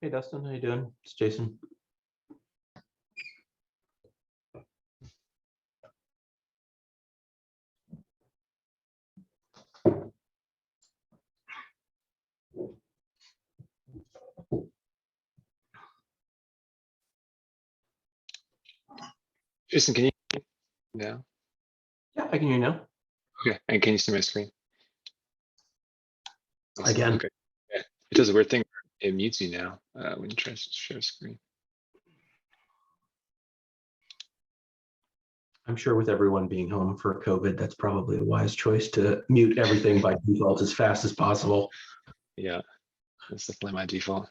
Hey Dustin, how you doing? It's Jason. Jason, can you hear me now? Yeah, I can hear you now. Okay, and can you see my screen? Awesome. Again. Okay. Yeah. It does a weird thing. It mutes you now when you try to share screen. I'm sure with everyone being home for COVID, that's probably a wise choice to mute everything by default as fast as possible. Yeah, that's definitely my default.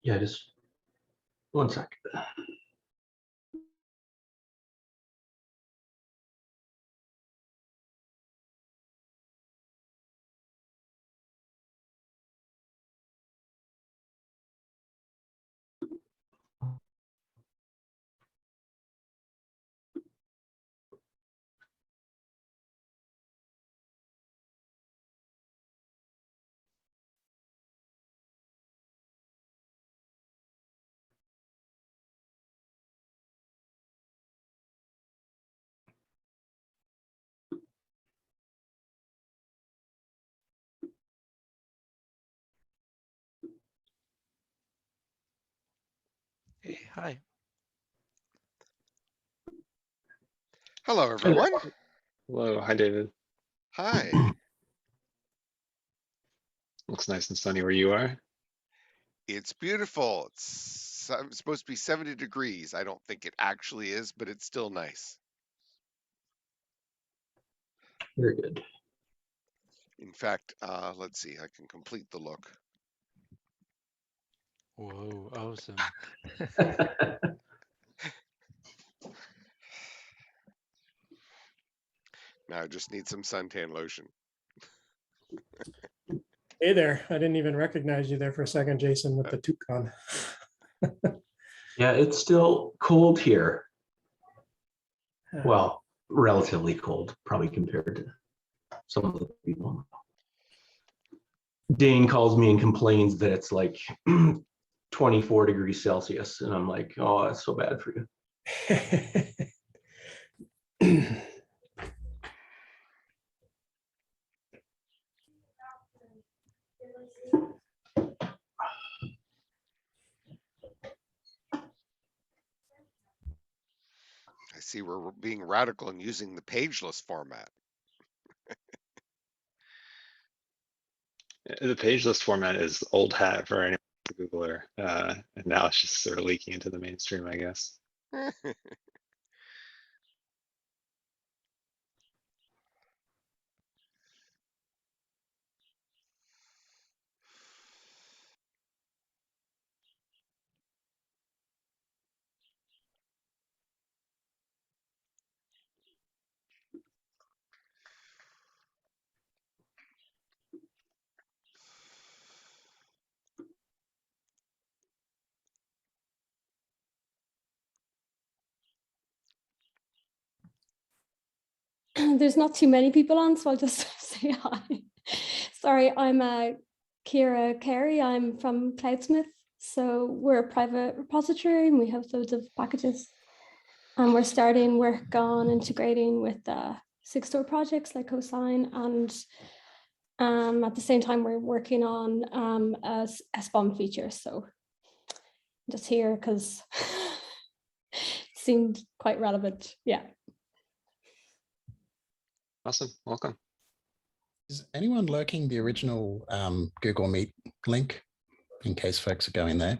Yeah, just 1 sec. Hey, hi. Hello, everyone. Hello, hi David. Hi. Looks nice and sunny where you are. It's beautiful. It's supposed to be 70 degrees. I don't think it actually is, but it's still nice. Very good. In fact, let's see. I can complete the look. Whoa, awesome. Now I just need some suntan lotion. Hey there. I didn't even recognize you there for a second, Jason, with the toucan. Yeah, it's still cold here. Well, relatively cold, probably compared to some of the people. Dane calls me and complains that it's like 24 degrees Celsius. And I'm like, oh, that's so bad for you. I see we're being radical and using the pageless format. The page list format is old hat for any Googler, and now it's just sort of leaking into the mainstream, I guess. there's not too many people on, so I'll just say hi. Sorry, I'm Kira Carey. I'm from Cloudsmith. So we're a private repository and we have loads of packages. And we're starting work on integrating with SIG-Store projects like Cosign, and at the same time we're working on a SBOM feature. So I'm just here because it seemed quite relevant. Yeah. Awesome, welcome. Is anyone lurking the original Google Meet link in case folks are going there?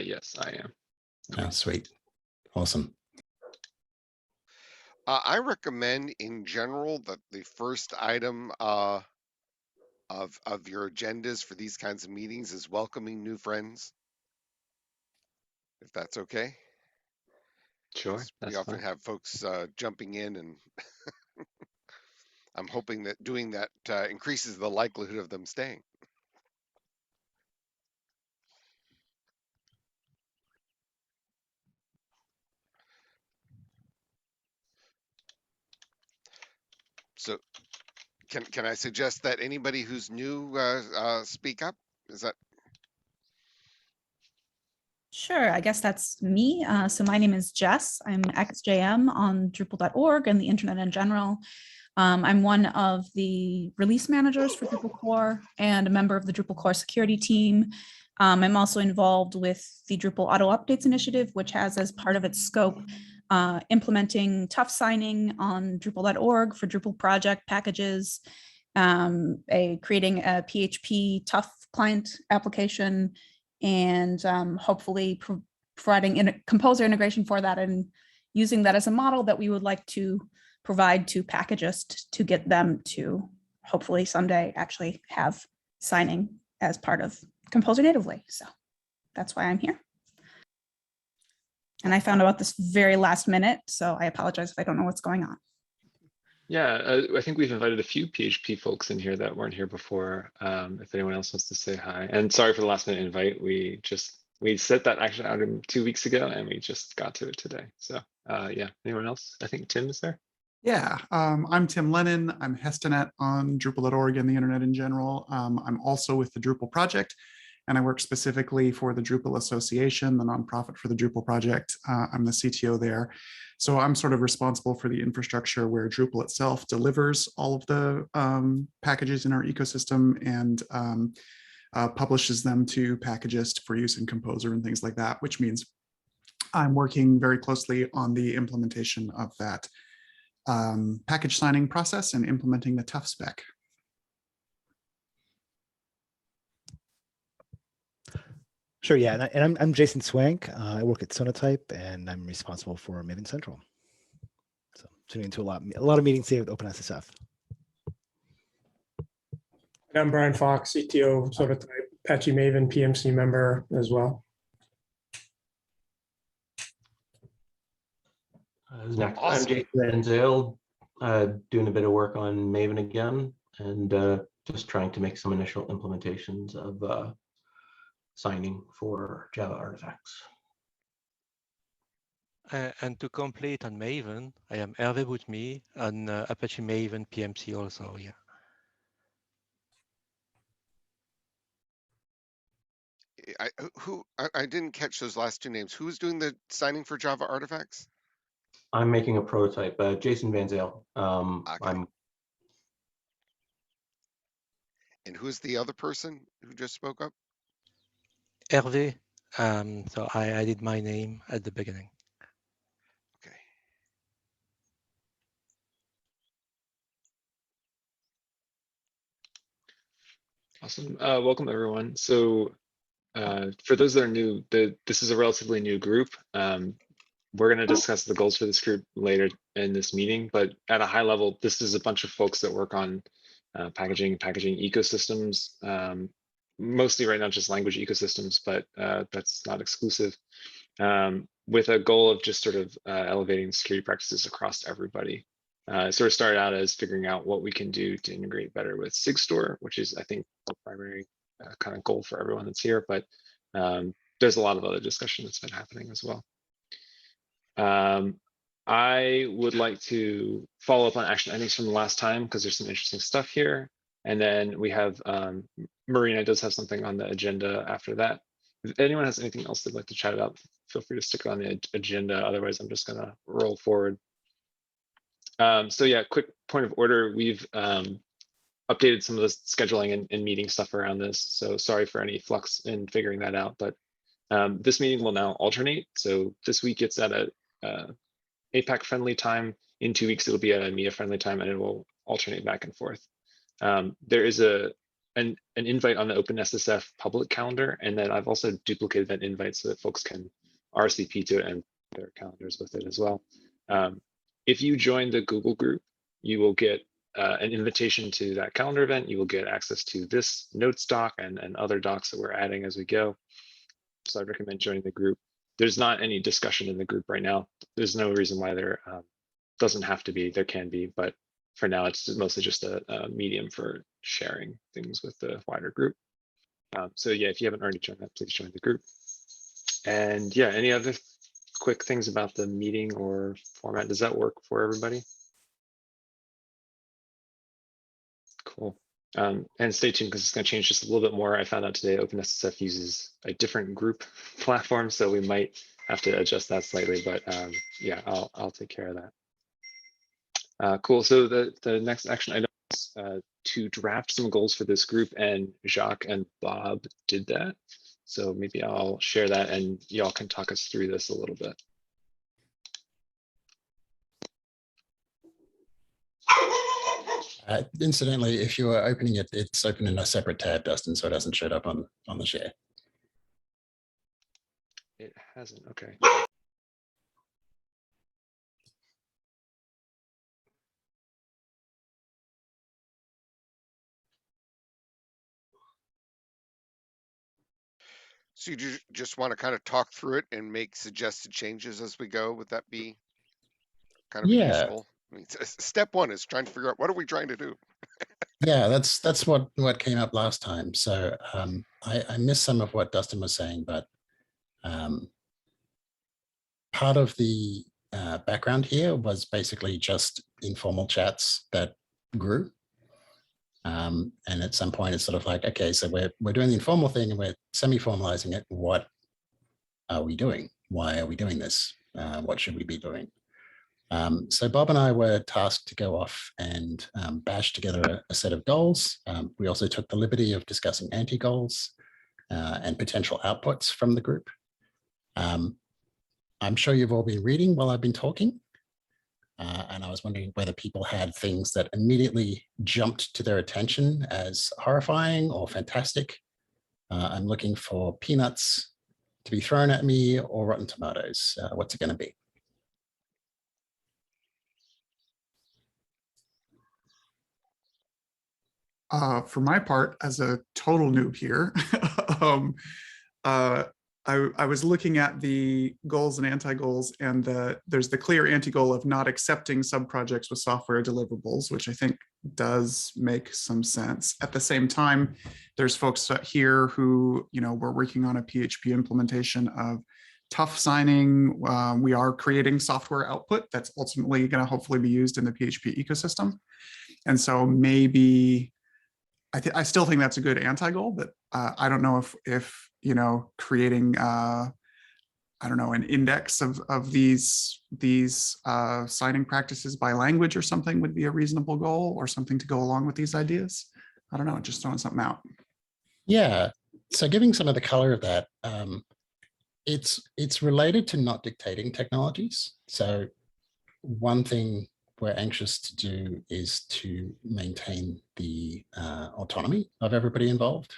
Yes, I am. Oh, sweet. Awesome. I recommend in general that the first item of your agendas for these kinds of meetings is welcoming new friends. If that's okay. Sure, 'Cause that's we often fine. have folks jumping in, and I'm hoping that doing that increases the likelihood of them staying. So can I suggest that anybody who's new speak up? Is that Sure, I guess that's me. So my name is Jess. I'm XJM on Drupal.org and the internet in general. I'm one of the release managers for Drupal core and a member of the Drupal core security team. I'm also involved with the Drupal auto updates initiative, which has as part of its scope implementing tough signing on Drupal.org for Drupal project packages, creating a PHP tough client application, and hopefully providing composer integration for that and using that as a model that we would like to provide to packagists to get them to hopefully someday actually have signing as part of Composer natively. So that's why I'm here. And I found out this very last minute, so I apologize if I don't know what's going on. Yeah, I think we've invited a few PHP folks in here that weren't here before. If anyone else wants to say hi, and sorry for the last minute invite. We set that action item 2 weeks ago, and we just got to it today. So yeah, anyone else? I think Tim is there. Yeah, I'm Tim Lennon. I'm Hestenet on Drupal.org and the internet in general. I'm also with the Drupal project, and I work specifically for the Drupal Association, the nonprofit for the Drupal project. I'm the CTO there. So I'm sort of responsible for the infrastructure where Drupal itself delivers all of the packages in our ecosystem and publishes them to packagists for use in Composer and things like that, which means I'm working very closely on the implementation of that package signing process and implementing the tough spec. Sure, yeah, and I'm Jason Swank. I work at Sonatype, and I'm responsible for Maven Central. So tuning into a lot of meetings here with OpenSSF. And I'm Brian Fox, CTO, Sonatype, Apache Maven, PMC member as well. Next, Awesome. I'm Jason Van Zyl, doing a bit of work on Maven again, and just trying to make some initial implementations of signing for Java artifacts. And to complete on Maven, I am Hervé Boutmy on Apache Maven PMC also, yeah. I didn't catch those last two names. Who's doing the signing for Java artifacts? I'm making a prototype, Jason Van Zyl. Okay. And who's the other person who just spoke up? Hervé, so I added my name at the beginning. Okay. Awesome. Welcome everyone. So for those that are new, this is a relatively new group. We're going to discuss the goals for this group later in this meeting, but at a high level, this is a bunch of folks that work on packaging ecosystems, mostly right now just language ecosystems, but that's not exclusive, with a goal of just sort of elevating security practices across everybody. Sort of started out as figuring out what we can do to integrate better with SIG-Store, which is, I think, the primary kind of goal for everyone that's here, but there's a lot of other discussion that's been happening as well. I would like to follow up on action items from the last time because there's some interesting stuff here. And then we have Marina does have something on the agenda after that. If anyone has anything else they'd like to chat about, feel free to stick it on the agenda. Otherwise, I'm just gonna roll forward. So yeah, quick point of order. We've updated some of the scheduling and meeting stuff around this. So sorry for any flux in figuring that out, but this meeting will now alternate. So this week it's at a APAC friendly time. In 2 weeks, it'll be at a EMEA friendly time, and it will alternate back and forth. There is an invite on the OpenSSF public calendar, and then I've also duplicated that invite so that folks can RSVP to it and their calendars with it as well. If you join the Google group, you will get an invitation to that calendar event. You will get access to this notes doc and other docs that we're adding as we go. So I'd recommend joining the group. There's not any discussion in the group right now. There's no reason why there doesn't have to be. There can be, but for now, it's mostly just a medium for sharing things with the wider group. So yeah, if you haven't already joined that, please join the group. And yeah, any other quick things about the meeting or format? Does that work for everybody? Cool. And stay tuned because it's going to change just a little bit more. I found out today OpenSSF uses a different group platform, so we might have to adjust that slightly. But yeah, I'll take care of that. Cool. So the next action item is to draft some goals for this group, and Jacques and Bob did that. So maybe I'll share that, and y'all can talk us through this a little bit. Incidentally, if you are opening it, it's open in a separate tab, Dustin, so it doesn't show up on the share. It hasn't. Okay. So you just want to kind of talk through it and make suggested changes as we go? Would that be kind of useful? I mean, step one is trying to figure out what are we trying to do? Yeah, that's what came up last time. So I missed some of what Dustin was saying, but part of the background here was basically just informal chats that grew. And at some point it's sort of like, okay, so we're doing the informal thing and we're semi-formalizing it. What are we doing? Why are we doing this? What should we be doing? So Bob and I were tasked to go off and bash together a set of goals. We also took the liberty of discussing anti-goals and potential outputs from the group. I'm sure you've all been reading while I've been talking. And I was wondering whether people had things that immediately jumped to their attention as horrifying or fantastic. I'm looking for peanuts to be thrown at me or rotten tomatoes. What's it going to be? For my part, as a total noob here, I was looking at the goals and anti-goals, and there's the clear anti-goal of not accepting sub-projects with software deliverables, which I think does make some sense. At the same time, there's folks here who, we're working on a PHP implementation of tough signing. We are creating software output that's ultimately going to hopefully be used in the PHP ecosystem. And so maybe I still think that's a good anti-goal, but I don't know if creating I don't know, an index of these signing practices by language or something would be a reasonable goal, or something to go along with these ideas. I don't know, just throwing something out. Yeah, so giving some of the color of that, it's related to not dictating technologies. So one thing we're anxious to do is to maintain the autonomy of everybody involved,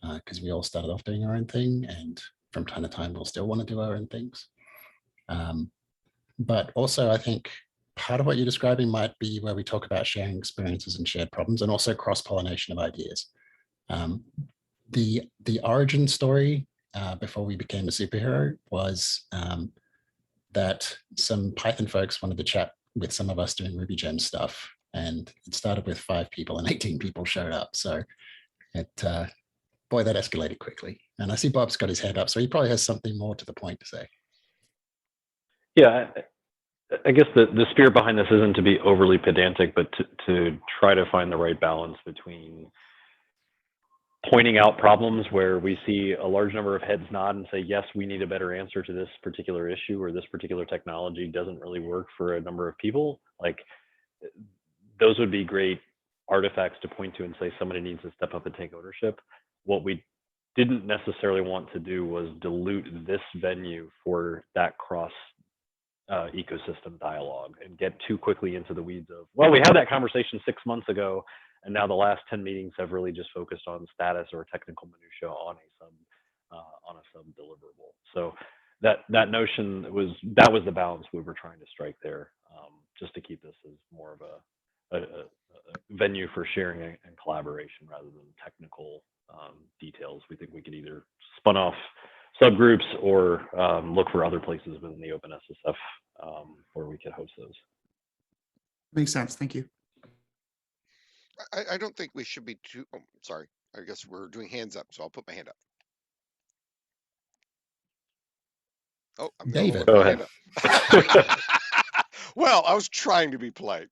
because we all started off doing our own thing, and from time to time we'll still want to do our own things. But also I think part of what you're describing might be where we talk about sharing experiences and shared problems, and also cross-pollination of ideas. The origin story before we became a superhero was that some Python folks wanted to chat with some of us doing Rubygems stuff, and it started with 5 people and 18 people showed up. So it, boy, that escalated quickly. And I see Bob's got his hand up, so he probably has something more to the point to say. Yeah, I guess the spirit behind this isn't to be overly pedantic, but to try to find the right balance between pointing out problems where we see a large number of heads nod and say, yes, we need a better answer to this particular issue, or this particular technology doesn't really work for a number of people. Like, those would be great artifacts to point to and say somebody needs to step up and take ownership. What we didn't necessarily want to do was dilute this venue for that cross ecosystem dialogue and get too quickly into the weeds of, well, we had that conversation 6 months ago, and now the last 10 meetings have really just focused on status or technical minutia on a sub deliverable. So that notion was the balance we were trying to strike there, just to keep this as more of a venue for sharing and collaboration rather than technical details. We think we could either spun off subgroups or look for other places within the OpenSSF where we could host those. Makes sense. Thank you. I don't think we should be too, oh, sorry. I guess we're doing hands up, so I'll put my hand up. Oh, I'm the only David. one with Go my ahead. hand up. Well, I was trying to be polite.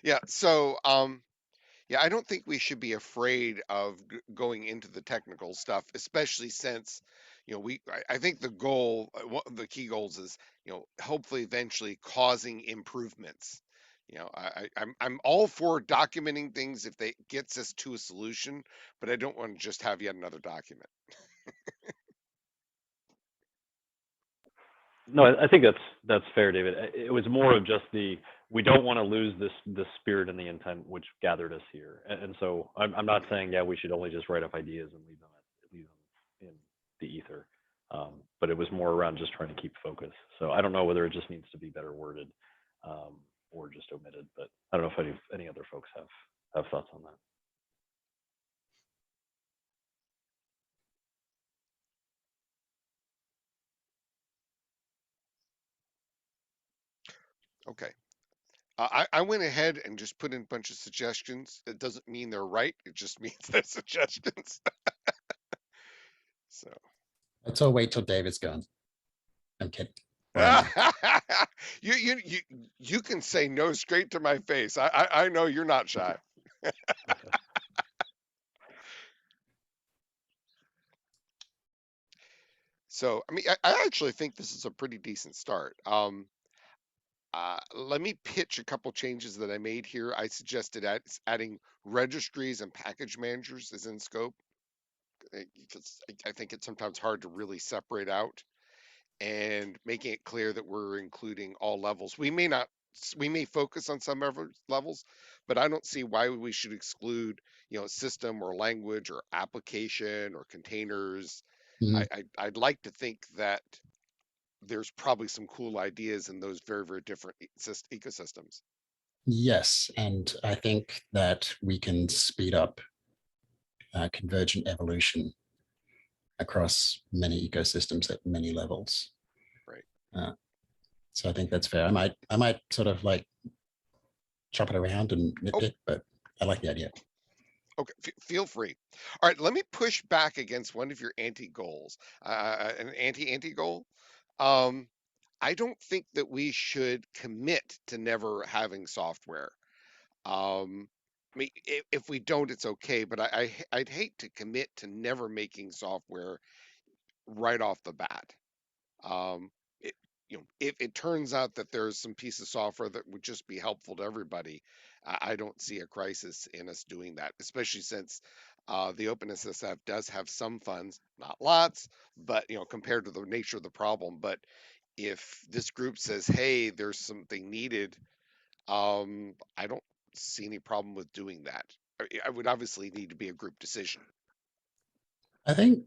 Yeah, so yeah, I don't think we should be afraid of going into the technical stuff, especially since, I think the goal, one of the key goals is, hopefully eventually causing improvements. I'm all for documenting things if they gets us to a solution, but I don't want to just have yet another document. No, I think that's fair, David. It was more of just we don't want to lose this spirit and the intent which gathered us here. And so I'm not saying, yeah, we should only just write up ideas and leave them in the ether. But it was more around just trying to keep focus. So I don't know whether it just needs to be better worded or just omitted, but I don't know if any other folks have thoughts on that. Okay. I went ahead and just put in a bunch of suggestions. It doesn't mean they're right. It just means they're suggestions. So. Let's all wait till David's gone. I'm kidding. You can say no straight to my face. I know you're not shy. So, I mean, I actually think this is a pretty decent start. Let me pitch a couple changes that I made here. I suggested adding registries and package managers as in scope, because I think it's sometimes hard to really separate out, and making it clear that we're including all levels. We may focus on some levels, but I don't see why we should exclude, system or language or application or containers. I'd like to think that there's probably some cool ideas in those very, very different ecosystems. Yes, and I think that we can speed up convergent evolution across many ecosystems at many levels. Right. So I think that's fair. I might sort of like chop it around and nitpick, but I like the idea. Okay, feel free. All right, let me push back against one of your anti-goals, an anti-goal. I don't think that we should commit to never having software. I mean, if we don't, it's okay, but I'd hate to commit to never making software right off the bat. If it turns out that there's some piece of software that would just be helpful to everybody, I don't see a crisis in us doing that, especially since the OpenSSF does have some funds, not lots, but compared to the nature of the problem. But if this group says, hey, there's something needed, I don't see any problem with doing that. I would obviously need to be a group decision. I think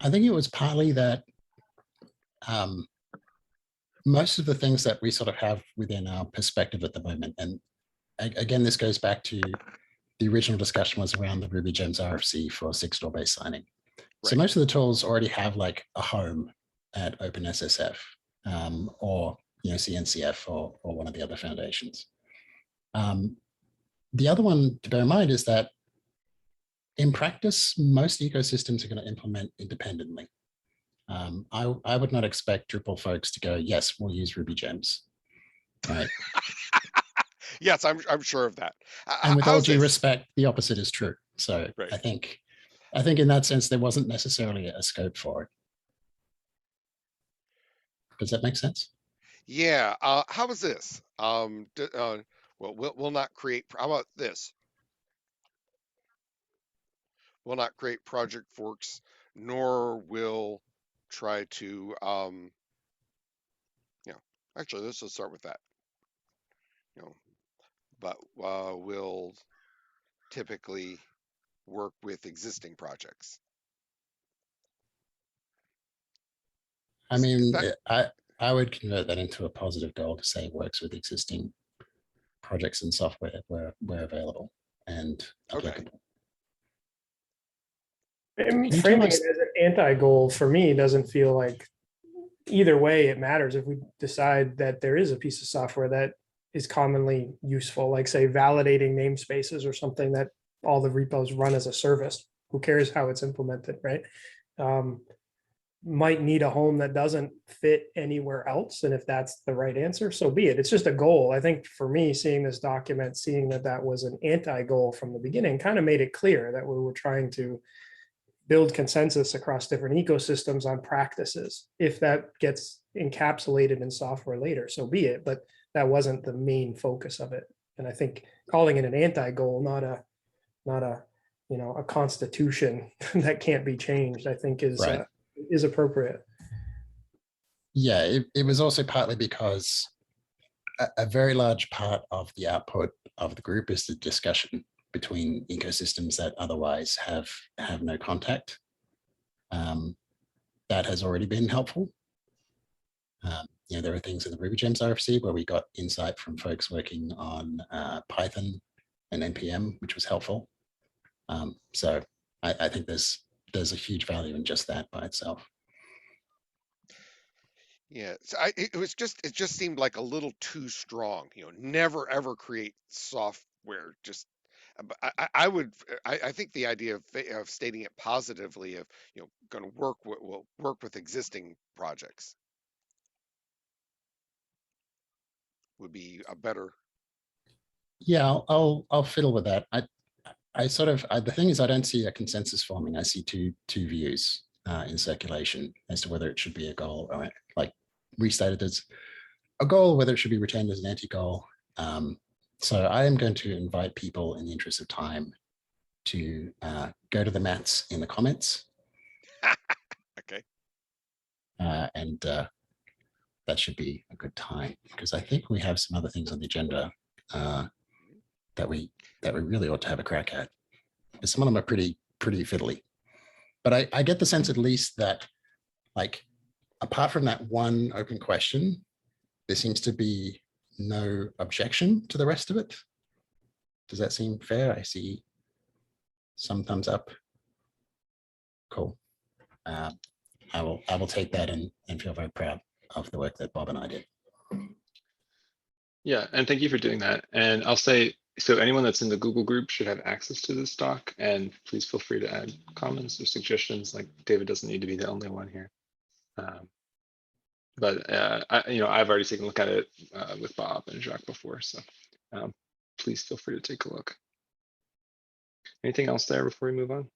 it was partly that most of the things that we sort of have within our perspective at the moment, and again, this goes back to the original discussion was around the Rubygems RFC for 6-door based signing. Right. So most of the tools already have like a home at OpenSSF or CNCF or one of the other foundations. The other one to bear in mind is that in practice, most ecosystems are going to implement independently. I would not expect Drupal folks to go, yes, we'll use Rubygems. Right. Yes, I'm sure of that. And with all How's due this? respect, the opposite is true. So Right. I think in that sense, there wasn't necessarily a scope for it. Does that make sense? Yeah. How was this? Well, we'll not create. How about this? We'll not create project forks, nor will try to. Actually, let's just start with that. But we'll typically work with existing projects. I Is mean, that- I would convert that into a positive goal to say it works with existing projects and software where available and Okay. applicable. And you framing tell it us- as an anti-goal for me doesn't feel like either way it matters. If we decide that there is a piece of software that is commonly useful, like say validating namespaces or something that all the repos run as a service, who cares how it's implemented, right? Might need a home that doesn't fit anywhere else. And if that's the right answer, so be it. It's just a goal. I think for me, seeing this document, seeing that that was an anti-goal from the beginning kind of made it clear that we were trying to build consensus across different ecosystems on practices. If that gets encapsulated in software later, so be it. But that wasn't the main focus of it. And I think calling it an anti-goal, not a a constitution that can't be changed, I think Right. is appropriate. Yeah, it was also partly because a very large part of the output of the group is the discussion between ecosystems that otherwise have no contact. That has already been helpful. There are things in the Rubygems RFC where we got insight from folks working on Python and NPM, which was helpful. So I think there's a huge value in just that by itself. Yeah, so it just seemed like a little too strong. Never ever create software. Just, I think the idea of stating it positively, of going to work with existing projects, would be a better. Yeah, I'll fiddle with that. The thing is, I don't see a consensus forming. I see two views in circulation as to whether it should be a goal or like restated as a goal, whether it should be retained as an anti-goal. So I am going to invite people in the interest of time to go to the mats in the comments. Okay. And that should be a good time, because I think we have some other things on the agenda that we really ought to have a crack at. Some of them are pretty fiddly. But I get the sense at least that, like, apart from that one open question, there seems to be no objection to the rest of it. Does that seem fair? I see some thumbs up. Cool. I will take that and feel very proud of the work that Bob and I did. Yeah, and thank you for doing that. And I'll say, so anyone that's in the Google group should have access to this doc, and please feel free to add comments or suggestions. Like, David doesn't need to be the only one here. But I've already taken a look at it with Bob and Jacques before, so please feel free to take a look. Anything else there before we move on?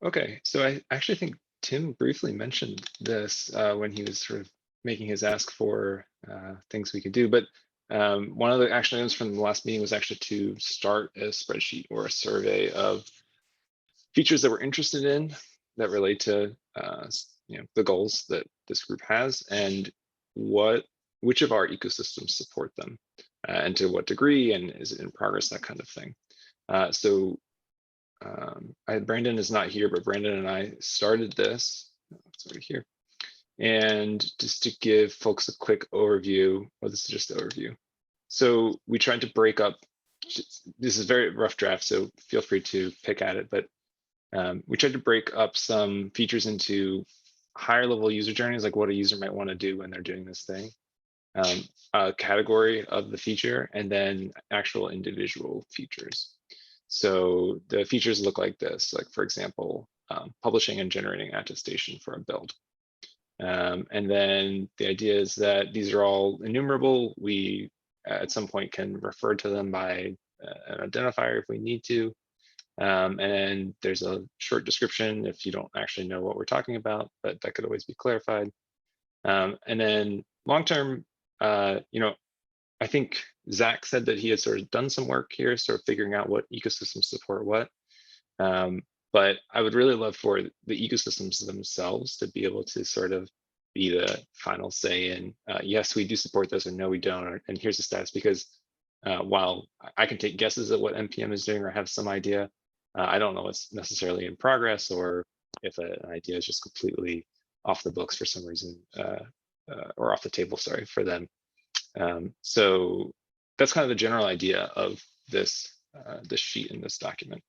Okay, so I actually think Tim briefly mentioned this when he was sort of making his ask for things we could do, but one of the action items from the last meeting was actually to start a spreadsheet or a survey of features that we're interested in that relate to the goals that this group has, and which of our ecosystems support them, and to what degree, and is it in progress, that kind of thing. Brandon is not here, but Brandon and I started this. It's over here. And just to give folks a quick overview, well, this is just the overview. So we tried to break up, this is very rough draft, so feel free to pick at it, but we tried to break up some features into higher level user journeys, like what a user might want to do when they're doing this thing, a category of the feature, and then actual individual features. So the features look like this, like, for example, publishing and generating attestation for a build. And then the idea is that these are all enumerable. We at some point can refer to them by an identifier if we need to. And there's a short description if you don't actually know what we're talking about, but that could always be clarified. And then long-term, I think Zach said that he had sort of done some work here, sort of figuring out what ecosystems support what. But I would really love for the ecosystems themselves to be able to sort of be the final say in, yes, we do support this, or no, we don't, and here's the status. Because while I can take guesses at what NPM is doing or have some idea, I don't know what's necessarily in progress, or if an idea is just completely off the books for some reason, or off the table, sorry, for them. So that's kind of the general idea of this sheet in this document.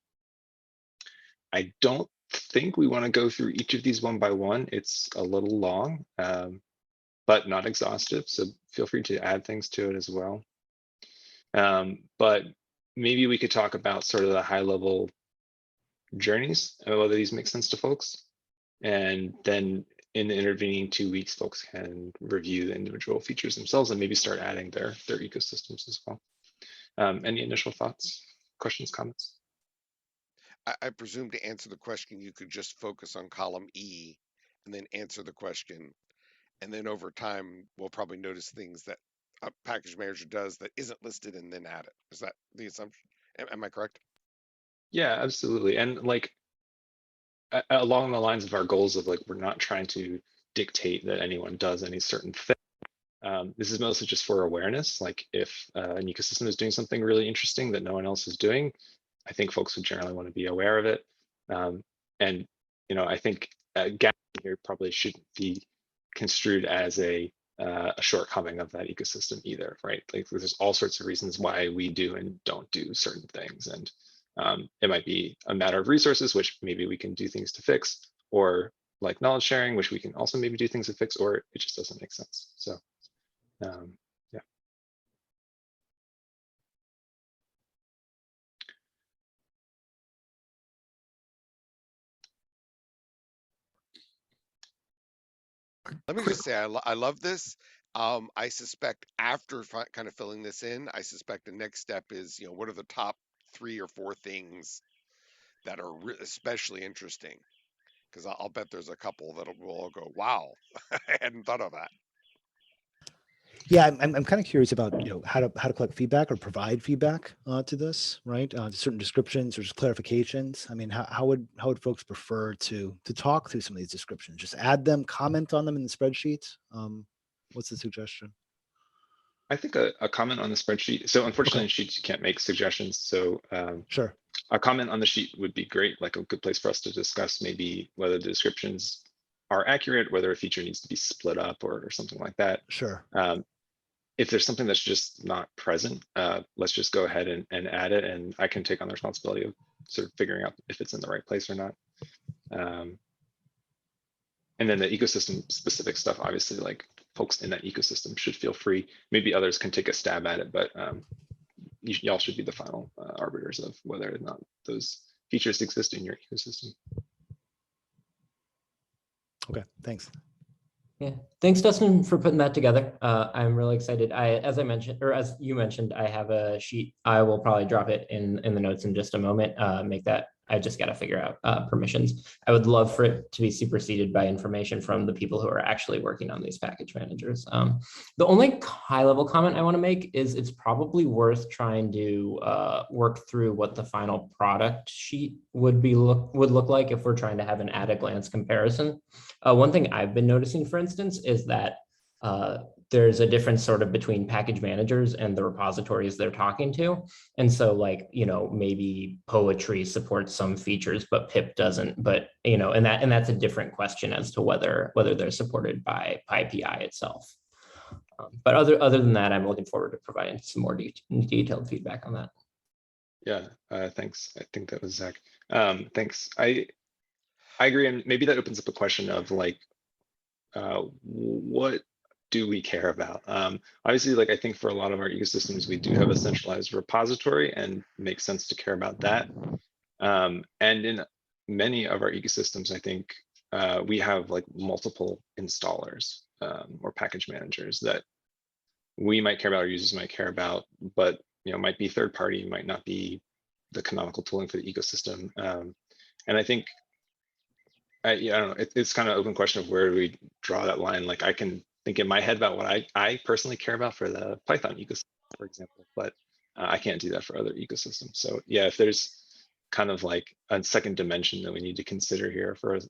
I don't think we want to go through each of these one by one. It's a little long, but not exhaustive. So feel free to add things to it as well. But maybe we could talk about sort of the high level journeys and whether these make sense to folks. And then in the intervening 2 weeks, folks can review the individual features themselves and maybe start adding their ecosystems as well. Any initial thoughts, questions, comments? I presume to answer the question, you could just focus on column E and then answer the question. And then over time, we'll probably notice things that a package manager does that isn't listed and then add it. Is that the assumption? Am I correct? Yeah, absolutely. And like along the lines of our goals of like, we're not trying to dictate that anyone does any certain thing. This is mostly just for awareness. Like if an ecosystem is doing something really interesting that no one else is doing, I think folks would generally want to be aware of it. And, I think gathering here probably shouldn't be construed as a shortcoming of that ecosystem either, right? Like there's all sorts of reasons why we do and don't do certain things. And it might be a matter of resources, which maybe we can do things to fix, or like knowledge sharing, which we can also maybe do things to fix, or it just doesn't make sense. So, yeah. Let me just say, I love this. I suspect after kind of filling this in, I suspect the next step is, what are the top 3 or 4 things that are especially interesting? Because I'll bet there's a couple that will all go, wow, I hadn't thought of that. Yeah, I'm kind of curious about how to collect feedback or provide feedback to this, right? Certain descriptions or just clarifications. I mean, how would folks prefer to talk through some of these descriptions? Just add them, comment on them in the spreadsheet. What's the suggestion? I think a comment on the spreadsheet. So unfortunately, in sheets you can't make suggestions. So sure, a comment on the sheet would be great, like a good place for us to discuss maybe whether the descriptions are accurate, whether a feature needs to be split up or something like that. Sure. If there's something that's just not present, let's just go ahead and add it, and I can take on the responsibility of sort of figuring out if it's in the right place or not. And then the ecosystem specific stuff, obviously, like folks in that ecosystem should feel free. Maybe others can take a stab at it, but y'all should be the final arbiters of whether or not those features exist in your ecosystem. Okay, thanks. Yeah, thanks, Dustin, for putting that together. I'm really excited. As I mentioned, or as you mentioned, I have a sheet. I will probably drop it in the notes in just a moment. Make that. I just got to figure out permissions. I would love for it to be superseded by information from the people who are actually working on these package managers. The only high-level comment I want to make is it's probably worth trying to work through what the final product sheet would look like if we're trying to have an at-a-glance comparison. One thing I've been noticing, for instance, is that there's a difference sort of between package managers and the repositories they're talking to. And so like, maybe Poetry supports some features, but pip doesn't, but, and that's a different question as to whether they're supported by PyPI itself. But other than that, I'm looking forward to providing some more detailed feedback on that. Yeah, thanks. I think that was Zach. Thanks. I agree. And maybe that opens up a question of like, what do we care about? Obviously, like I think for a lot of our ecosystems, we do have a centralized repository and makes sense to care about that. And in many of our ecosystems, I think we have like multiple installers or package managers that we might care about, or users might care about, but might be third party, might not be the canonical tooling for the ecosystem. And I think I don't know, it's kind of open question of where do we draw that line. Like I can think in my head about what I personally care about for the Python ecosystem, for example, but I can't do that for other ecosystems. So yeah, if there's kind of like a second dimension that we need to consider here for a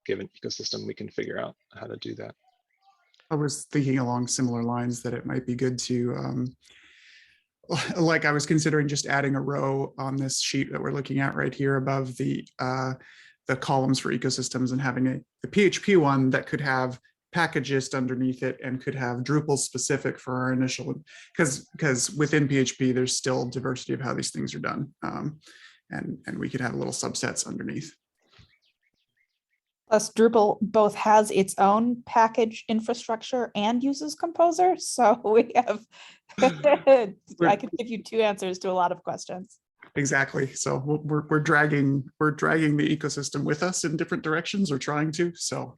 given ecosystem, we can figure out how to do that. I was thinking along similar lines that it might be good to, like I was considering just adding a row on this sheet that we're looking at right here above the columns for ecosystems, and having a PHP one that could have packagist underneath it and could have Drupal specific for our initial, because within PHP, there's still diversity of how these things are done. And we could have little subsets underneath. Plus, Drupal both has its own package infrastructure and uses Composer. So we have, I could give you two answers to a lot of questions. Exactly. So we're dragging the ecosystem with us in different directions, or trying to. So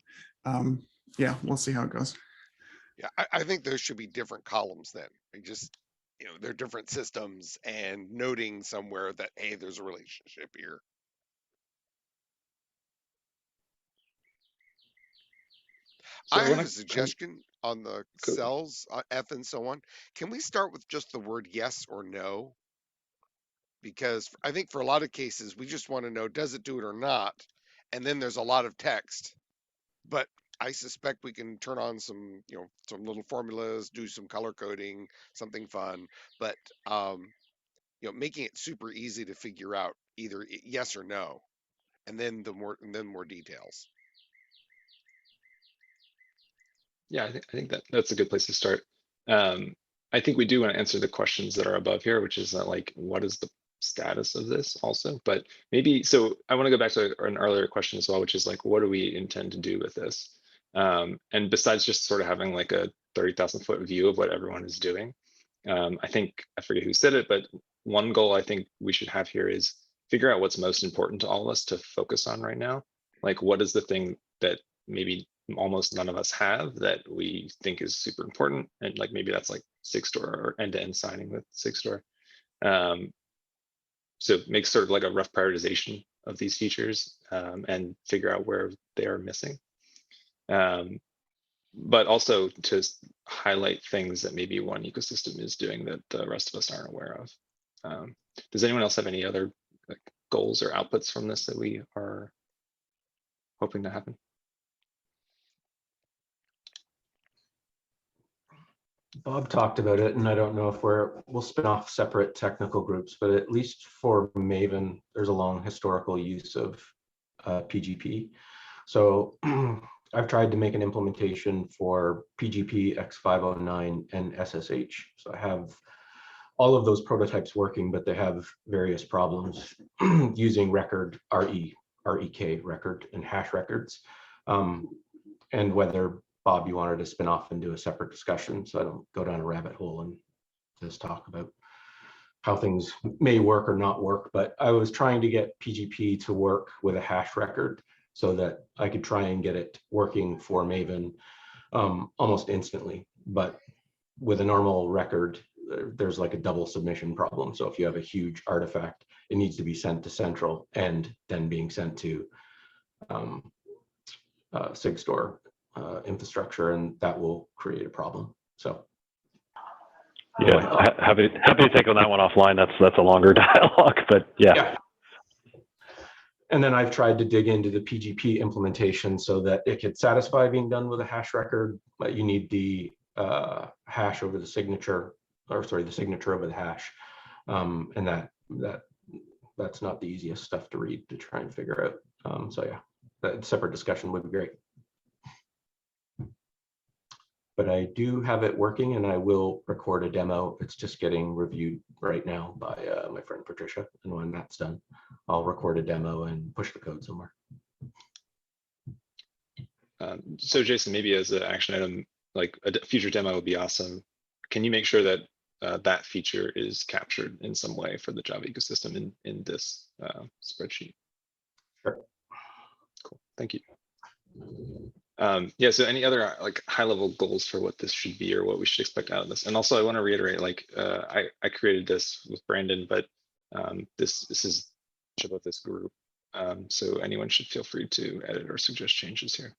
yeah, we'll see how it goes. Yeah, I think there should be different columns then. Just, they're different systems, and noting somewhere that, hey, there's a relationship here. So I have a suggestion on the cells, F and so on. Can we start with just the word yes or no? Because I think for a lot of cases, we just want to know, does it do it or not? And then there's a lot of text. But I suspect we can turn on some, some little formulas, do some color coding, something fun. But, making it super easy to figure out either yes or no, and then more details. Yeah, I think that's a good place to start. I think we do want to answer the questions that are above here, which is that, like, what is the status of this also? But maybe, so I want to go back to an earlier question as well, which is like, what do we intend to do with this? And besides just sort of having like a 30,000 foot view of what everyone is doing, I think, I forget who said it, but one goal I think we should have here is figure out what's most important to all of us to focus on right now. Like, what is the thing that maybe almost none of us have that we think is super important? And like, maybe that's like Sigstore or end-to-end signing with Sigstore. So make sort of like a rough prioritization of these features and figure out where they are missing. But also to highlight things that maybe one ecosystem is doing that the rest of us aren't aware of. Does anyone else have any other like goals or outputs from this that we are hoping to happen? Bob talked about it, and I don't know if we'll spin off separate technical groups, but at least for Maven, there's a long historical use of PGP. So I've tried to make an implementation for PGP X509 and SSH. So I have all of those prototypes working, but they have various problems using record, REK record, and hash records. And whether, Bob, you wanted to spin off and do a separate discussion so I don't go down a rabbit hole and just talk about how things may work or not work. But I was trying to get PGP to work with a hash record so that I could try and get it working for Maven almost instantly. But with a normal record, there's like a double submission problem. So if you have a huge artifact, it needs to be sent to central and then being sent to Sigstore infrastructure, and that will create a problem. So yeah, happy to take on that one offline. That's a longer dialogue, but yeah. And then I've tried to dig into the PGP implementation so that it could satisfy being done with a hash record, but you need the hash over the signature, or sorry, the signature over the hash, and that's not the easiest stuff to read to try and figure out. So yeah, that separate discussion would be great. But I do have it working, and I will record a demo. It's just getting reviewed right now by my friend Patricia. And when that's done, I'll record a demo and push the code somewhere. So Jason, maybe as an action item, like a future demo would be awesome. Can you make sure that that feature is captured in some way for the Java ecosystem in this spreadsheet? Sure. thank you. Yeah, so any other like high level goals for what this should be or what we should expect out of this? And also I want to reiterate, like I created this with Brandon, but this is about this group. So anyone should feel free to edit or suggest changes here.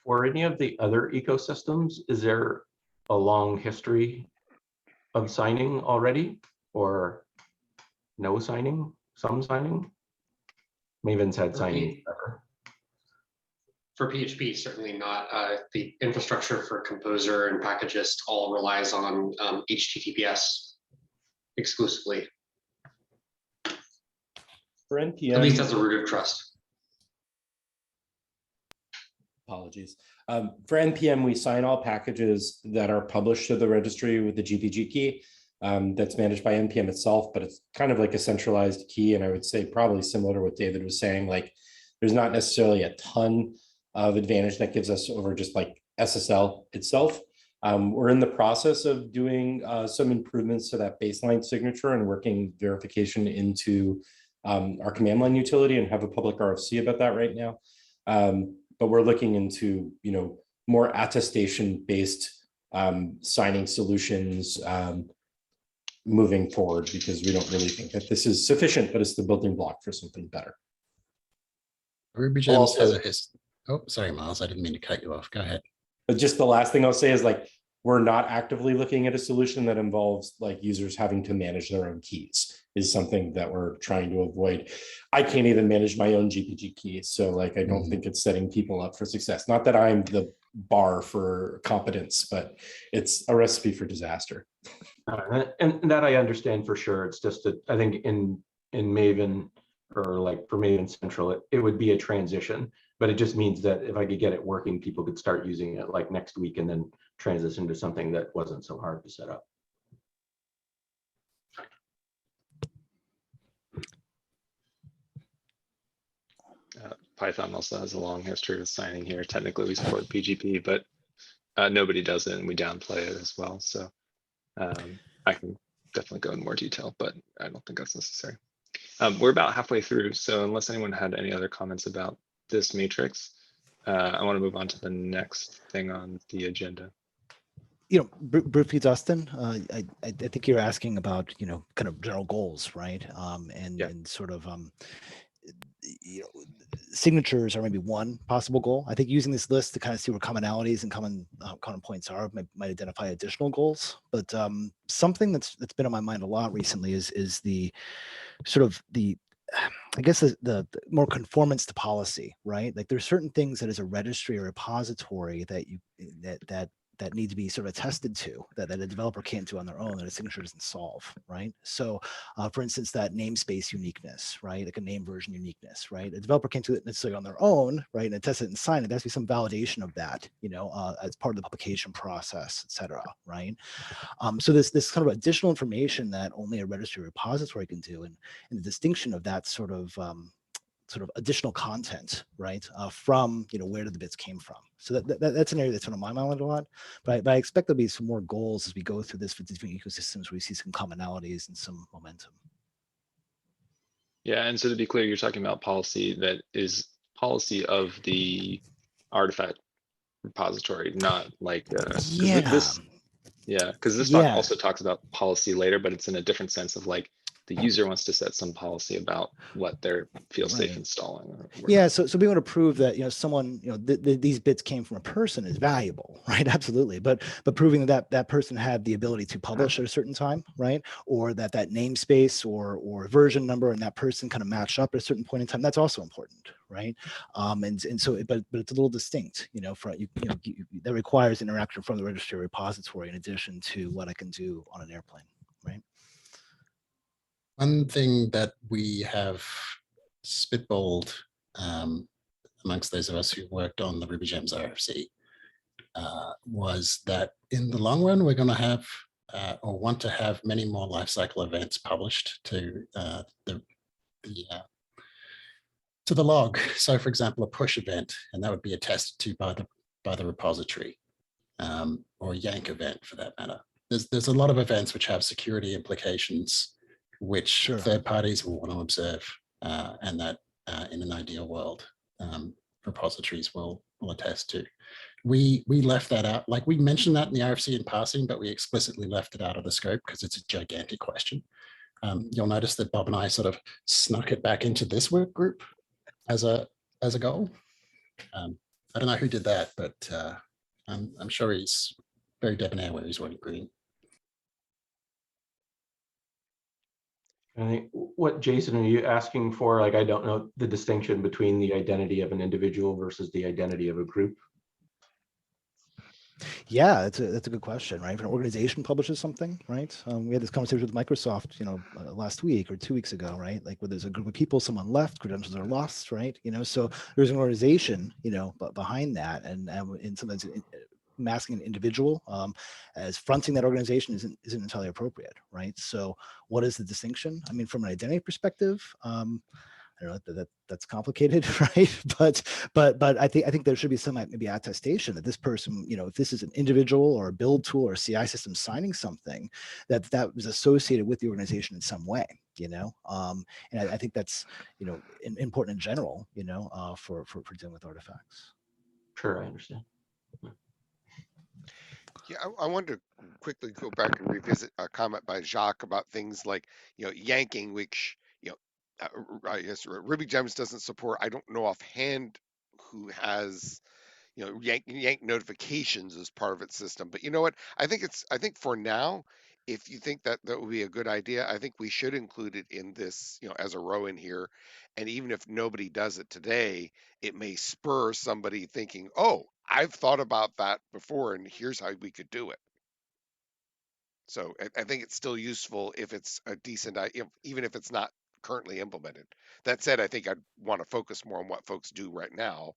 For any of the other ecosystems, is there a long history of signing already, or no signing, some signing? Maven's had signing forever. For PHP, certainly not. The infrastructure for Composer and Packagist all relies on HTTPS exclusively, For NPM, at least as a root of trust. Apologies. For NPM, we sign all packages that are published to the registry with the GPG key. That's managed by NPM itself, but it's kind of like a centralized key. And I would say probably similar to what David was saying, like there's not necessarily a ton of advantage that gives us over just like SSL itself. We're in the process of doing some improvements to that baseline signature and working verification into our command line utility and have a public RFC about that right now. But we're looking into, more attestation-based signing solutions moving forward, because we don't really think that this is sufficient, but it's the building block for something better. Rubygems has a history. Oh, sorry, Miles. I didn't mean to cut you off. Go ahead. But just the last thing I'll say is like, we're not actively looking at a solution that involves like users having to manage their own keys is something that we're trying to avoid. I can't even manage my own GPG keys. So like, I don't think it's setting people up for success. Not that I'm the bar for competence, but it's a recipe for disaster. And that I understand for sure. It's just that I think in Maven, or like for Maven Central, it would be a transition, but it just means that if I could get it working, people could start using it like next week and then transition to something that wasn't so hard to set up. Python also has a long history of signing here. Technically we support PGP, but nobody does it and we downplay it as well. So I can definitely go in more detail, but I don't think that's necessary. We're about halfway through, so unless anyone had any other comments about this matrix, I want to move on to the next thing on the agenda. Briefly, Dustin, I think you're asking about, kind of general goals, right? And sort of, signatures are maybe one possible goal. I think using this list to kind of see where commonalities and common points are might identify additional goals. But something that's been on my mind a lot recently is the sort of I guess the more conformance to policy, right? Like there's certain things that as a registry or repository that that need to be sort of attested to that a developer can't do on their own, that a signature doesn't solve, right? So for instance, that namespace uniqueness, right? Like a name version uniqueness, right? A developer can't do it necessarily on their own, right? And attest it and sign it. There has to be some validation of that, as part of the publication process, et cetera, right? So this kind of additional information that only a registry repository can do, and the distinction of that sort of additional content, right, from where the bits came from. So that's an area that's on my mind a lot. But I expect there'll be some more goals as we go through this for different ecosystems where we see some commonalities and some momentum. Yeah, and so to be clear, you're talking about policy that is policy of the artifact repository, not like because this talk also talks about policy later, but it's in a different sense of like the user wants to set some policy about what they feel safe installing. Yeah, so being able to prove that someone these bits came from a person is valuable, right? Absolutely, but proving that person had the ability to publish at a certain time, right? Or that namespace or version number and that person kind of matched up at a certain point in time, that's also important, right? And so but it's a little distinct, that requires interaction from the registry repository in addition to what I can do on an airplane, right? One thing that we have spitballed amongst those of us who worked on the Rubygems RFC was that in the long run, we're going to have or want to have many more lifecycle events published to the log. So, for example, a push event, and that would be attested to by the repository, or a yank event for that matter. there's a lot of events which have security implications, which Sure. third parties will want to observe, and that in an ideal world, repositories will attest to. We left that out, like we mentioned that in the RFC in passing, but we explicitly left it out of the scope because it's a gigantic question. You'll notice that Bob and I sort of snuck it back into this work group as a goal. I don't know who did that, but I'm sure he's very debonair where he's wearing green. I think what, Jason, are you asking for? Like, I don't know the distinction between the identity of an individual versus the identity of a group. Yeah, that's a good question, right? If an organization publishes something, right? We had this conversation with Microsoft, last week or 2 weeks ago, right? Like where there's a group of people, someone left, credentials are lost, right? So there's an organization, but behind that, and sometimes masking an individual as fronting that organization isn't entirely appropriate, right? So what is the distinction? I mean, from an identity perspective, I don't know that's complicated, right? But I think there should be some maybe attestation that this person, if this is an individual or a build tool or a CI system signing something, that was associated with the organization in some way, and I think that's important in general, for dealing with artifacts. Sure, I understand. Yeah, I wanted to quickly go back and revisit a comment by Jacques about things like, yanking, which, I guess Rubygems doesn't support. I don't know offhand who has, yank notifications as part of its system. But you know what? I think for now, if you think that would be a good idea, I think we should include it in this, as a row in here. And even if nobody does it today, it may spur somebody thinking, oh, I've thought about that before, and here's how we could do it. So I think it's still useful if it's a decent, even if it's not currently implemented. That said, I think I'd want to focus more on what folks do right now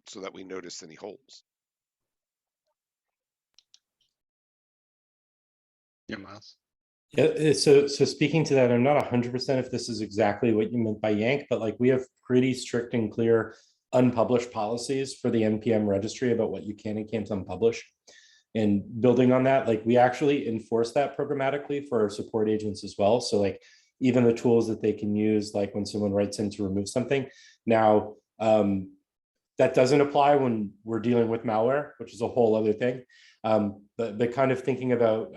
so that we notice any holes. Yeah, Miles. Yeah, so speaking to that, I'm not 100% if this is exactly what you meant by yank, but like we have pretty strict and clear unpublished policies for the NPM registry about what you can and can't unpublish. And building on that, like we actually enforce that programmatically for our support agents as well. So like even the tools that they can use, like when someone writes in to remove something. Now, that doesn't apply when we're dealing with malware, which is a whole other thing. But kind of thinking about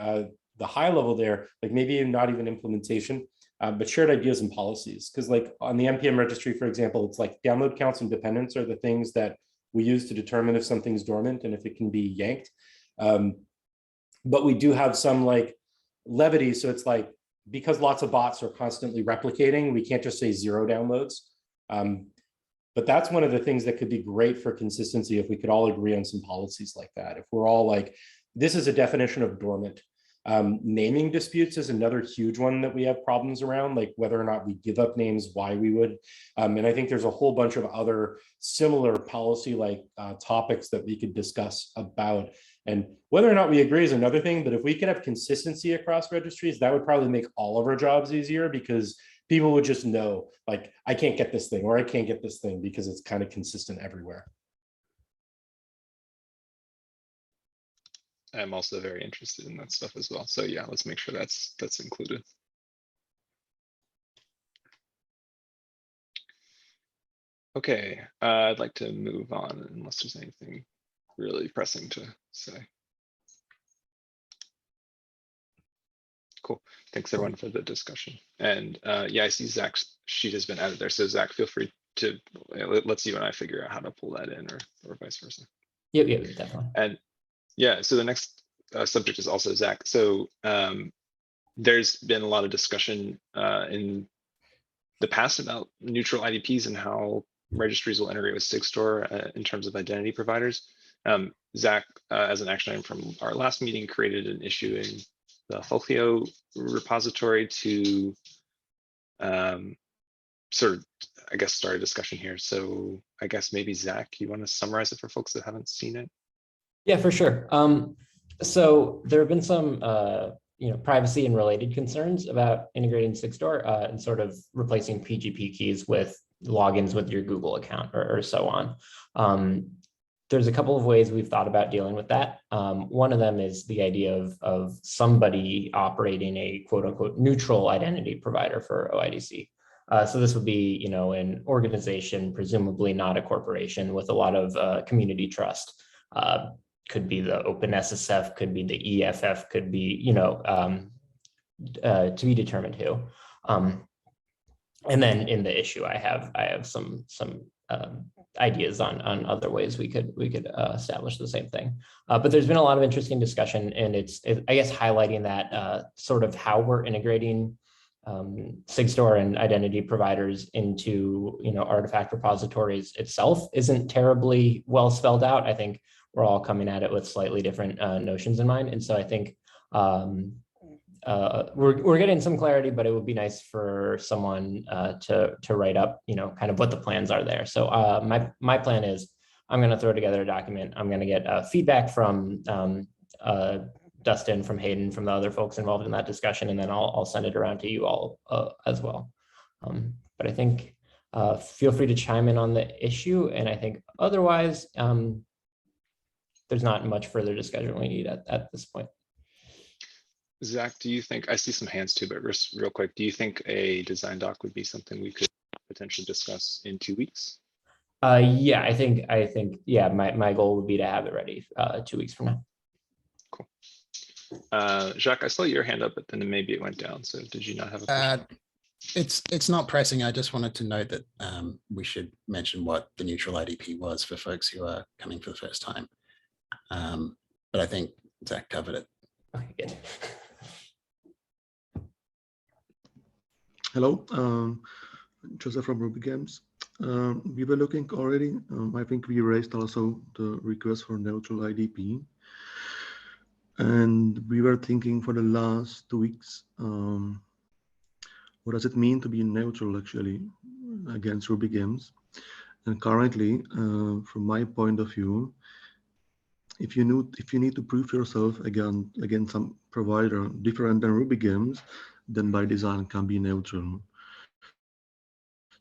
the high level there, like maybe not even implementation, but shared ideas and policies. Because like on the NPM registry, for example, it's like download counts and dependents are the things that we use to determine if something's dormant and if it can be yanked. But we do have some like levity. So it's like, because lots of bots are constantly replicating, we can't just say 0 downloads. But that's one of the things that could be great for consistency if we could all agree on some policies like that. If we're all like, this is a definition of dormant. Naming disputes is another huge one that we have problems around, like whether or not we give up names, why we would. And I think there's a whole bunch of other similar policy like topics that we could discuss about. And whether or not we agree is another thing, but if we could have consistency across registries, that would probably make all of our jobs easier because people would just know, like, I can't get this thing or I can't get this thing because it's kind of consistent everywhere. I'm also very interested in that stuff as well. So yeah, let's make sure that's included. Okay, I'd like to move on unless there's anything really pressing to say. Cool. Thanks everyone for the discussion. And yeah, I see Zach's sheet has been added there. So Zach, feel free to let's you and I figure out how to pull that in or vice versa. Yep, definitely. And yeah, so the next subject is also Zach. So there's been a lot of discussion in the past about neutral IDPs and how registries will integrate with Sigstore in terms of identity providers. Zach, as an action item from our last meeting, created an issue in the Folio repository to sort of, I guess, start a discussion here. So I guess maybe Zach, you want to summarize it for folks that haven't seen it? Yeah, for sure. So there have been some privacy and related concerns about integrating Sigstore and sort of replacing PGP keys with logins with your Google account or so on. there's a couple of ways we've thought about dealing with that. One of them is the idea of somebody operating a quote unquote neutral identity provider for OIDC. So this would be, you know, an organization, presumably not a corporation, with a lot of community trust. Could be the OpenSSF, could be the EFF, could be, you know, to be determined who. And then in the issue, I have some ideas on other ways we could establish the same thing. But there's been a lot of interesting discussion, and it's I guess highlighting that sort of how we're integrating SIGSTOR and identity providers into, you know, artifact repositories itself isn't terribly well spelled out. I think we're all coming at it with slightly different notions in mind, and so I think we're getting some clarity, but it would be nice for someone to write up, you know, kind of what the plans are there. So my plan is I'm going to throw together a document. I'm going to get feedback from Dustin, from Hayden, from the other folks involved in that discussion, and then I'll send it around to you all as well. But I think feel free to chime in on the issue, and I think otherwise there's not much further discussion we need at this point. Zach, do you think, I see some hands too, but real quick, do you think a design doc would be something we could potentially discuss in 2 weeks? Yeah, I think yeah, my goal would be to have it ready 2 weeks from now. Cool. Jacques, I saw your hand up, but then maybe it went down. So did you not have a question? It's not pressing. I just wanted to note that we should mention what the neutral IDP was for folks who are coming for the first time. But I think Zach covered it. Okay, good. Hello, Joseph from Rubygems. We were looking already, I think we raised also the request for neutral IDP. And we were thinking for the last 2 weeks, what does it mean to be neutral actually against Rubygems? And currently, from my point of view, if you need to prove yourself against some provider different than Rubygems, then by design can be neutral.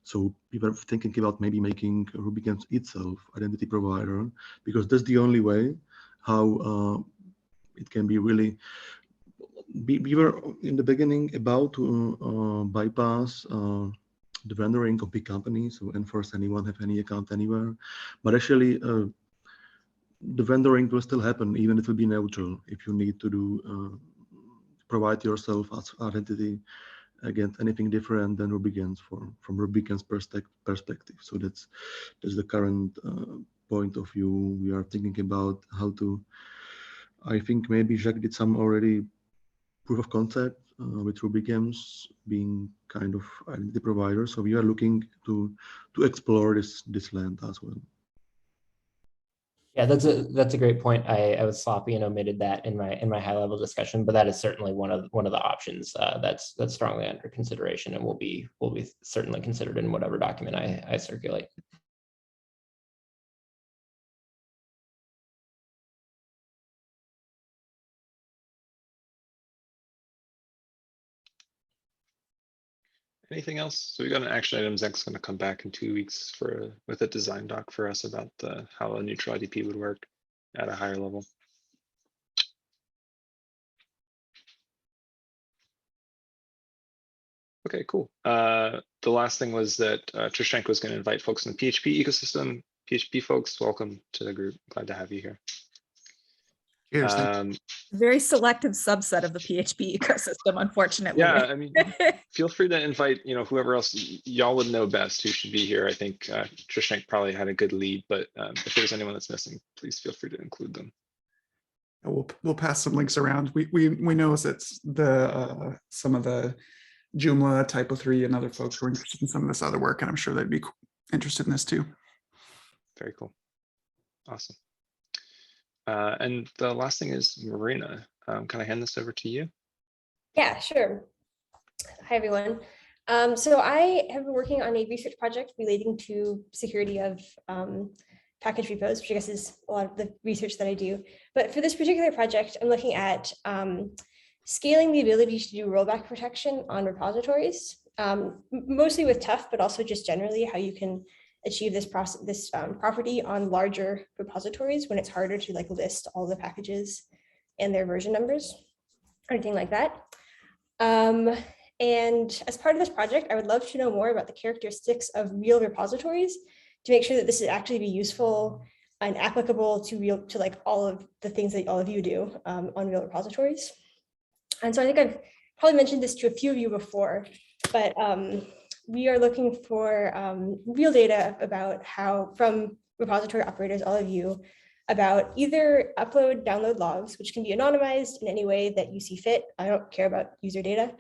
So we were thinking about maybe making Rubygems itself identity provider, because that's the only way how it can be really. We were in the beginning about to bypass the vendoring of big companies, so enforce anyone have any account anywhere, but actually the vendoring will still happen even if it will be neutral if you need to do provide yourself as identity against anything different than Rubygems from Rubygems perspective. So that's the current point of view. We are thinking about how to. I think maybe Jacques did some already proof of concept with Rubygems being kind of identity provider. So we are looking to explore this land as well. Yeah, that's a great point. I was sloppy and omitted that in my high level discussion, but that is certainly one of the options that's strongly under consideration and will be certainly considered in whatever document I circulate. Anything else? So we got an action item. Zach's going to come back in 2 weeks with a design doc for us about how a neutral IDP would work at a higher level. Okay, cool. The last thing was that Trishank was going to invite folks in the PHP ecosystem. PHP folks, welcome to the group. Glad to have you here. Cheers. Very selective subset of the PHP ecosystem, unfortunately. Yeah, I mean, feel free to invite, whoever else y'all would know best who should be here. I think Trishank probably had a good lead, but if there's anyone that's missing, please feel free to include them. We'll pass some links around. We know it's the some of the Joomla, Typo 3, and other folks who are interested in some of this other work, and I'm sure they'd be interested in this too. Very cool. Awesome. And the last thing is Marina. Can I hand this over to you? Yeah, sure. Hi, everyone. So I have been working on a research project relating to security of package repos, which I guess is a lot of the research that I do. But for this particular project, I'm looking at scaling the ability to do rollback protection on repositories, mostly with Tough, but also just generally how you can achieve this property on larger repositories when it's harder to like list all the packages and their version numbers or anything like that. And as part of this project, I would love to know more about the characteristics of real repositories to make sure that this would actually be useful and applicable to like all of the things that all of you do on real repositories. And so I think I've probably mentioned this to a few of you before, but we are looking for real data about how, from repository operators, all of you, about either upload, download logs, which can be anonymized in any way that you see fit. I don't care about user data.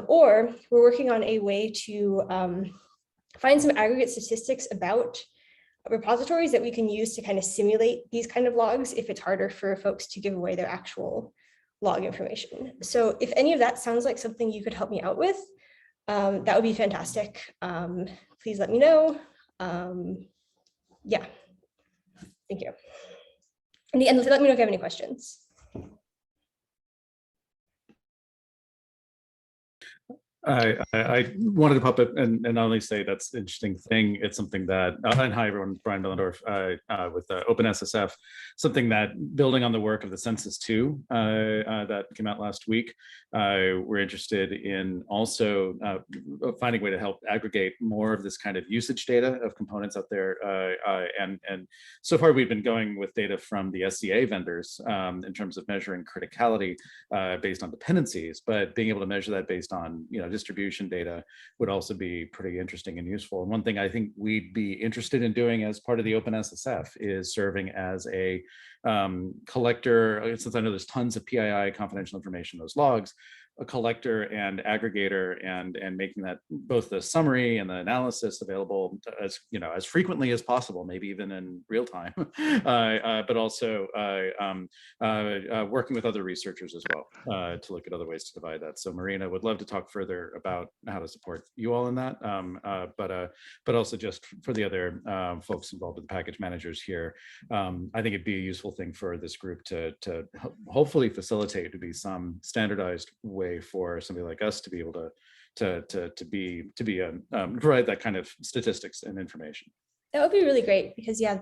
Or we're working on a way to find some aggregate statistics about repositories that we can use to kind of simulate these kind of logs if it's harder for folks to give away their actual log information. So if any of that sounds like something you could help me out with, that would be fantastic. Please let me know. Yeah, thank you. And let me know if you have any questions. I wanted to pop up and not only say that's an interesting thing. It's something that, and hi everyone, Brian Bellendorf with OpenSSF, something that building on the work of the Census 2 that came out last week, we're interested in also finding a way to help aggregate more of this kind of usage data of components out there. And so far we've been going with data from the SCA vendors in terms of measuring criticality based on dependencies, but being able to measure that based on, distribution data would also be pretty interesting and useful. And one thing I think we'd be interested in doing as part of the OpenSSF is serving as a collector, since I know there's tons of PII confidential information in those logs, a collector and aggregator, and making that both the summary and the analysis available as as frequently as possible, maybe even in real time, but also working with other researchers as well to look at other ways to divide that. So Marina would love to talk further about how to support you all in that, but also just for the other folks involved with the package managers here. I think it'd be a useful thing for this group to hopefully facilitate to be some standardized way for somebody like us to be able to provide that kind of statistics and information. That would be really great because yeah,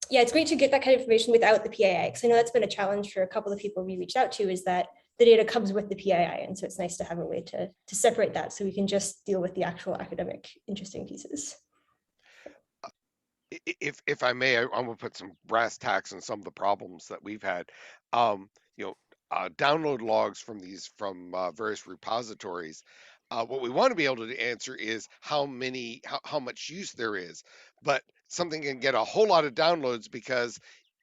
it's great to get that kind of information without the PII, because I know that's been a challenge for a couple of people we reached out to, is that the data comes with the PII, and so it's nice to have a way to separate that so we can just deal with the actual academic interesting pieces. If I may, I'm gonna put some brass tacks on some of the problems that we've had. Download logs from various repositories. What we want to be able to answer is how much use there is, but something can get a whole lot of downloads because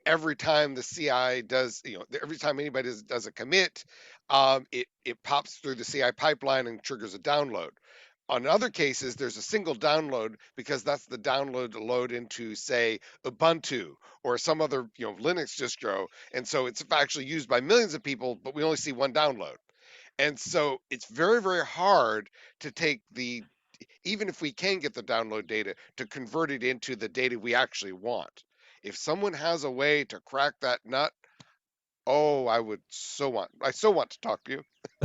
every time the CI does, every time anybody does a commit, it pops through the CI pipeline and triggers a download. On other cases, there's a single download because that's the download to load into, say, Ubuntu or some other Linux distro, and so it's actually used by millions of people, but we only see one download. And so it's very, very hard to take even if we can get the download data, to convert it into the data we actually want. If someone has a way to crack that nut, oh, I so want to talk to you.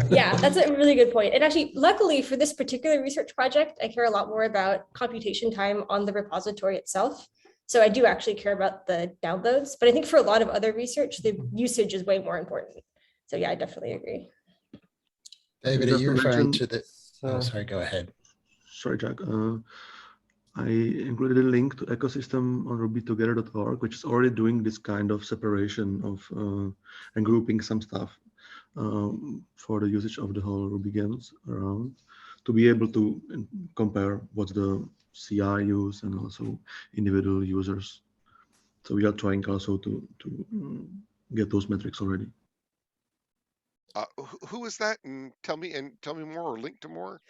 Yeah, that's a really good point. And actually, luckily for this particular research project, I care a lot more about computation time on the repository itself. So I do actually care about the downloads, but I think for a lot of other research, the usage is way more important. So yeah, I definitely agree. David, are you referring to the, oh, sorry, go ahead. Sorry, Jack. I included a link to ecosystem on rubytogether.org, which is already doing this kind of separation of and grouping some stuff for the usage of the whole Rubygems around, to be able to compare what's the CI use and also individual users. So we are trying also to get those metrics already. Who is that? And tell me more, or link to more.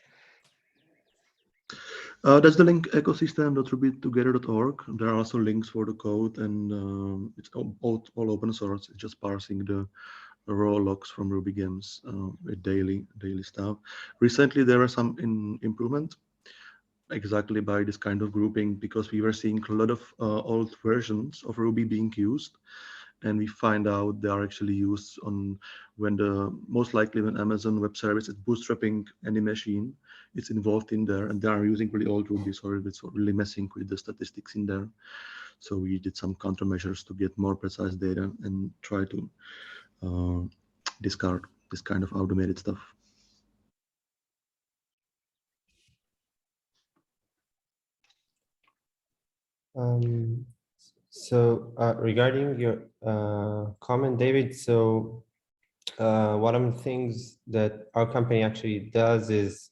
That's the link ecosystem.rubytogether.org. There are also links for the code, and it's all open source. It's just parsing the raw logs from Rubygems with daily stuff. Recently, there are some improvement exactly by this kind of grouping, because we were seeing a lot of old versions of Ruby being used, and we find out they are actually used on most likely when Amazon Web Service is bootstrapping any machine, it's involved in there, and they are using really old Ruby, so it's really messing with the statistics in there. So we did some countermeasures to get more precise data and try to discard this kind of automated stuff. So regarding your comment, David, so one of the things that our company actually does is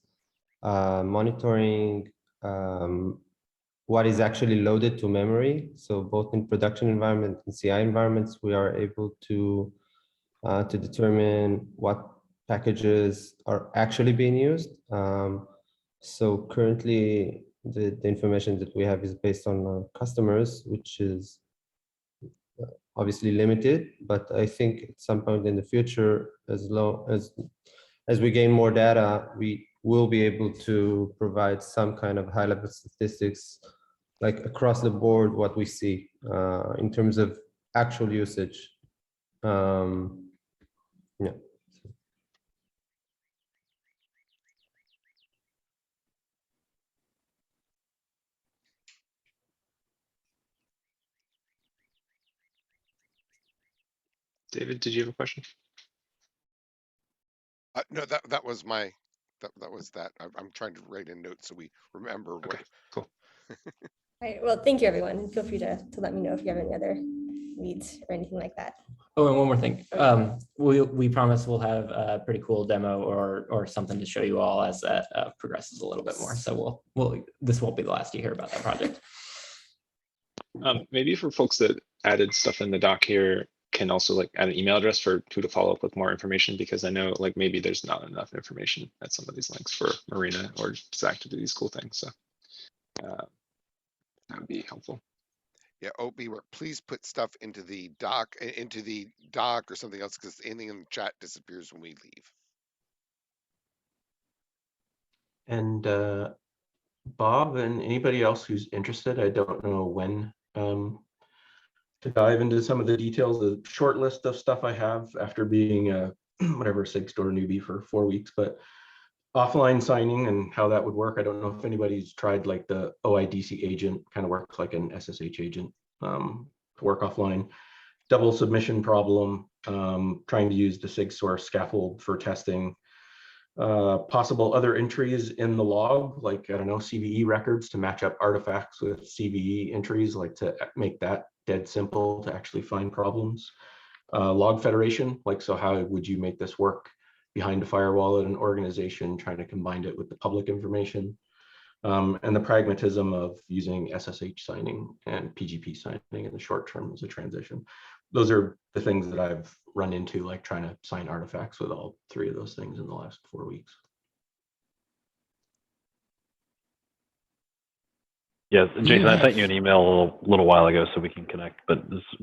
monitoring what is actually loaded to memory. So both in production environment and CI environments, we are able to determine what packages are actually being used. So currently, the information that we have is based on our customers, which is obviously limited, but I think at some point in the future, as we gain more data, we will be able to provide some kind of high-level statistics, like across the board, what we see in terms of actual usage. Yeah. David, did you have a question? No, that was my that was that. I'm trying to write a note so we remember what. Okay, cool. All right, well, thank you, everyone. Feel free to let me know if you have any other needs or anything like that. Oh, and one more thing. We promise we'll have a pretty cool demo or something to show you all as that progresses a little bit more. So this won't be the last you hear about that project. Maybe for folks that added stuff in the doc here, can also like add an email address for who to follow up with more information, because I know like maybe there's not enough information at some of these links for Marina or Zach to do these cool things. So that would be helpful. Yeah, Opie, please put stuff into the doc or something else, because anything in the chat disappears when we leave. And Bob and anybody else who's interested, I don't know when to dive into some of the details. The short list of stuff I have after being a whatever SigStore newbie for 4 weeks, but offline signing and how that would work. I don't know if anybody's tried like the OIDC agent, kind of works like an SSH agent to work offline. Double submission problem, trying to use the SigStore scaffold for testing. Possible other entries in the log, like, I don't know, CVE records to match up artifacts with CVE entries, like to make that dead simple to actually find problems. Log federation, like, so how would you make this work behind a firewall at an organization, trying to combine it with the public information, and the pragmatism of using SSH signing and PGP signing in the short term as a transition. Those are the things that I've run into, like trying to sign artifacts with all 3 of those things in the last 4 weeks. Yeah, Jason, I sent you an email a little while ago so we can connect, but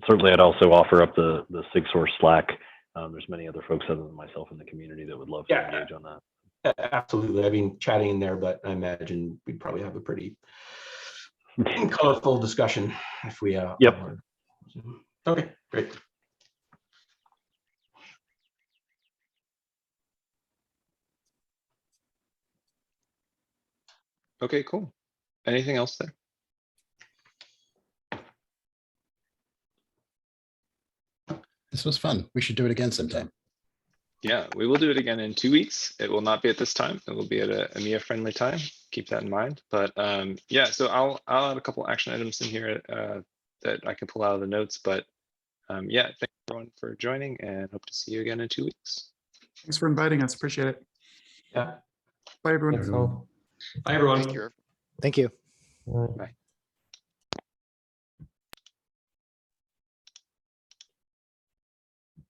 certainly I'd also offer up the SigSource Slack. There's many other folks other than myself in the community that would love to engage on that. Absolutely. I've been chatting in there, but I imagine we'd probably have a pretty colorful discussion if we Yep. Okay, great. Okay, cool. Anything else there? This was fun. We should do it again sometime. Yeah, we will do it again in 2 weeks. It will not be at this time. It will be at a EMEA friendly time. Keep that in mind. But yeah, so I'll add a couple action items in here that I can pull out of the notes. But yeah, thanks everyone for joining, and hope to see you again in 2 weeks. Thanks for inviting us. Appreciate it. Yeah. Bye, everyone. Thanks all. Bye, everyone. Thank you. Thank you. Bye.